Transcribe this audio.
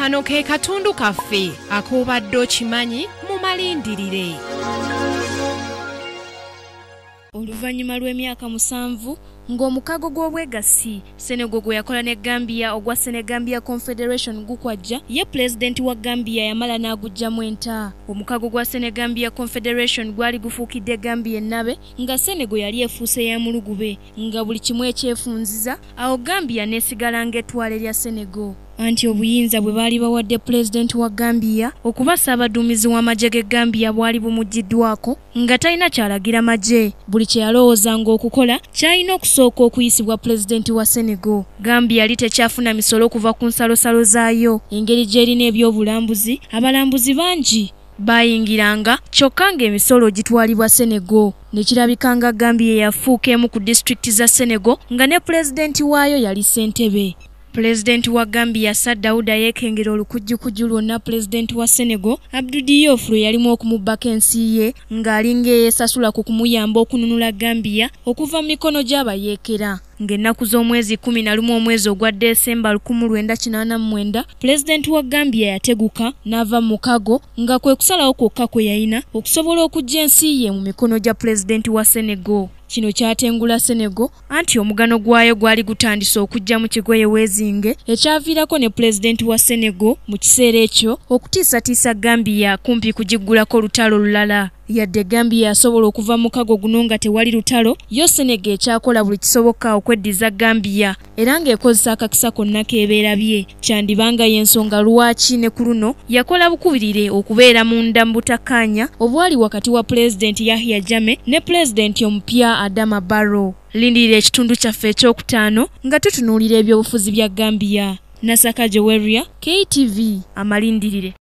Kano ke katundu kaffe akobadde okimanyi mu malindirire. Oluvannyuma lw'emyaka 7 ng'omukago gw'obwegassi Senegal gwe yakola ne Gambia ogwa Senegambia Confederation gukwajja ye Pulezidenti wa Gambia yamala n'agugyamu enta. Omukago gwa Senegambia Confederation gwali gufuukidde Gambia ennabe nga Senegal yali efuuse ya mulugube nga buli kimu ekyefunziza awo Gambia n'esigala ng'ettwale lya Senegal. Anti obuyinza bwe baali bawadde Pulezidenti wa Gambia okuba Ssaabaduumizi w'amagye g'e Gambia bwali bumuggiddwako nga talina kyalagira magye. Buli kye yalowoozanga okukola kyalina okusooka okuyisibwa Pulezidenti wa Senegal. Gambia yali tekyafuna misolo kuva ku nsalosalo zaayo. Engeri gy'erina ebyobulambuzi, abalambuzi bangi bayingiranga kyokka ng'emisolo gitwalibwa Senegal. Nekirabika nga Gambia yafuuka emu ku disitulikiti za Senegal nga ne Pulezidenti waayo yali ssentebe. Pulezidenti wa Gambia Sadauda yeekengera olukujjukujju lwonna Pulezidenti wa Senegal Abdou Diouf lwe yalimu okumubbako ensi ye ng'alinga eyeesasula ku kumuyamba okununula Gambia okuva mu mikono gy'abayeekera. Ng'ennaku z'omwezi 11 omwezi ogwa Desemba 1989 Pulezidenti wa Gambia yateguka n'ava mu mukago nga kwe kusalawo kwokka kwe yalina okusobola okuggya ensi ye mu mikono gya Pulezidenti wa Senegal. Kino kyatengula Senegal anti omugano gwayo gwali gutandise okujja mu kigoye weezinge ekyaviirako ne Pulezidenti wa Senegal mu kiseera ekyo okutiisatiisa Gambia kumpi kugiggulako lutalo lulala. Yadde Gambia yasobola okuva mu kago guno nga tewali lutalo, yo Senegal ekyakola buli kisoboka okweddiza Gambia era ng'ekozesa akakisa konna keebeerabye. Kyandibanga y'ensonga lwaki ne ku luno yakola bukubirire okubeera munda mu butakkaanya obwali wakati wa Pulezidenti Yahya Jammeh ne Pulezidenti omupya Adama Barrow. Lindirira ekitundu kyaffe ekyokutaano nga tutunuulira ebyobufuzi bya Gambia. Nasaka Joweria, KTV, amalindirire.